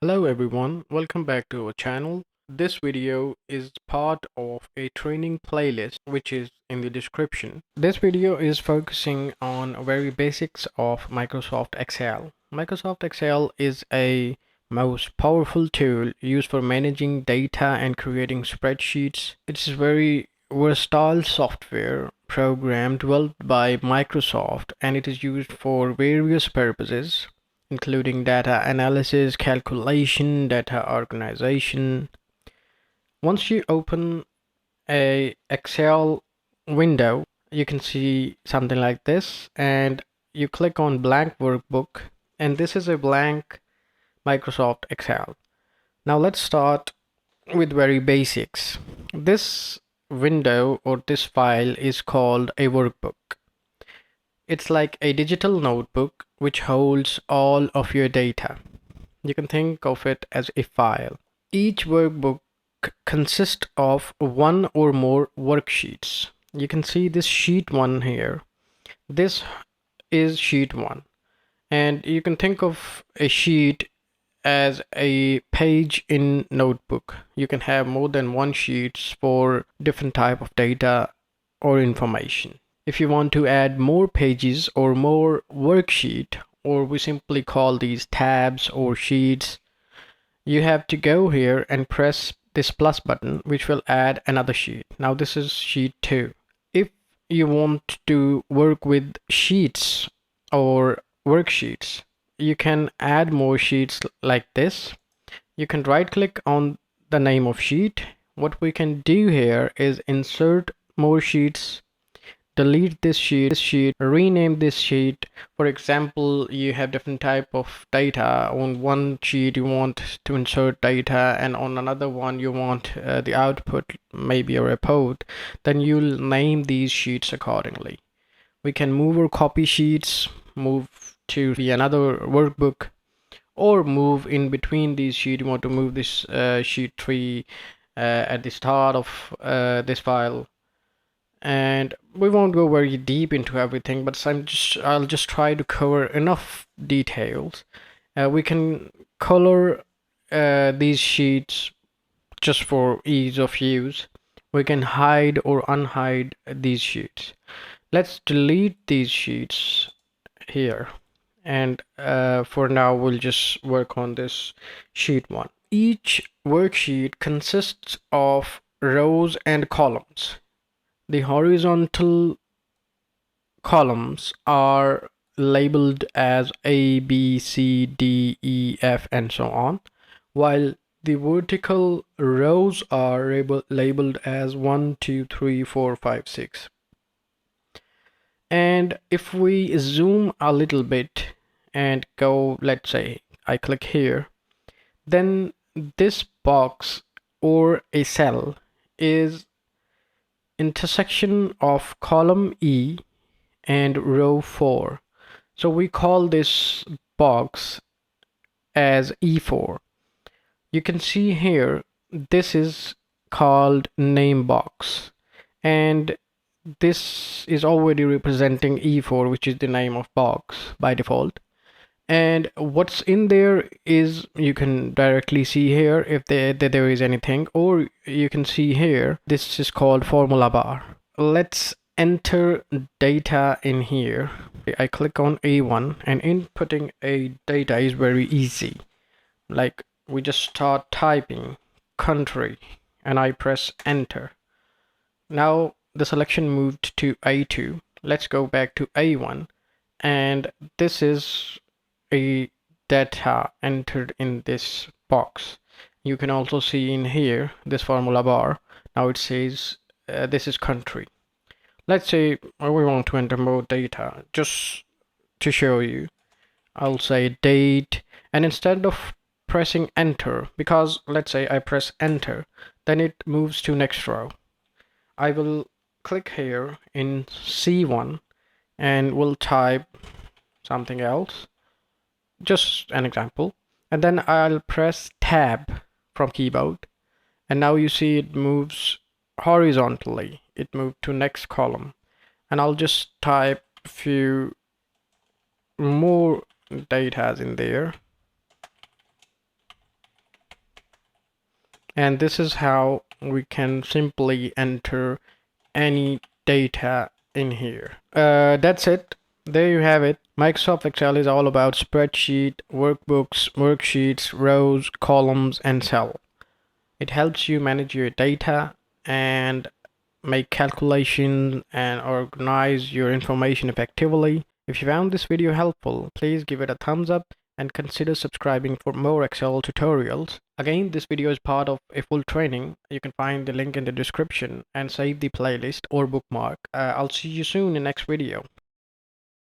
Hello everyone, welcome back to our channel. This video is part of a training playlist which is in the description. This video is focusing on very basics of Microsoft Excel. Microsoft Excel is a most powerful tool used for managing data and creating spreadsheets. It's very versatile software program developed by Microsoft, and it is used for various purposes including data analysis, calculation, data organization. Once you open a Excel window, you can see something like this, and you click on blank workbook, and this is a blank Microsoft Excel. Now let's start with very basics. This window or this file is called a workbook. It's like a digital notebook which holds all of your data. You can think of it as a file. Each workbook consists of one or more worksheets. You can see this sheet 1 here. This is sheet 1. And you can think of a sheet as a page in notebook. You can have more than one sheets for different type of data or information. If you want to add more pages or more worksheet, or we simply call these tabs or sheets, you have to go here and press this plus button, which will add another sheet. Now this is sheet 2. If you want to work with sheets or worksheets, you can add more sheets like this. You can right click on the name of sheet. What we can do here is insert more sheets, delete this sheet, rename this sheet. For example, you have different type of data. On one sheet you want to insert data, and on another one you want the output, maybe a report. Then you'll name these sheets accordingly. We can move or copy sheets, move to the another workbook, or move in between these sheets. You want to move this sheet 3 at the start of this file, and we won't go very deep into everything, but I'll just try to cover enough details. We can color these sheets just for ease of use. We can hide or unhide these sheets. Let's delete these sheets here, and for now we'll just work on this sheet 1. Each worksheet consists of rows and columns. The horizontal columns are labeled as A, B, C, D, E, F, and so on, while the vertical rows are labeled as 1, 2, 3, 4, 5, 6. And if we zoom a little bit and go, let's say I click here, then this box or a cell is intersection of column E and row 4. So we call this box as E4. You can see here this is called name box, and this is already representing E4, which is the name of box by default. And what's in there is, you can directly see here if there is anything, or you can see here this is called formula bar. Let's enter data in here. I click on A1, and inputting a data is very easy. Like, we just start typing country and I press enter. Now the selection moved to A2. Let's go back to A1, and this is a data entered in this box. You can also see in here this formula bar. Now it says this is country. Let's say we want to enter more data. Just to show you, I'll say date, and instead of pressing enter, because let's say I press enter, then it moves to next row. I will click here in C1 and we'll type something else, just an example, and then I'll press tab from keyboard, and now you see it moves horizontally. It moved to next column, and I'll just type a few more data in there. And this is how we can simply enter any data in here. That's it. There you have it. Microsoft Excel is all about spreadsheet, workbooks, worksheets, rows, columns, and cell. It helps you manage your data and make calculations and organize your information effectively. If you found this video helpful, please give it a thumbs up and consider subscribing for more Excel tutorials. Again, this video is part of a full training. You can find the link in the description and save the playlist or bookmark. I'll see you soon in the next video.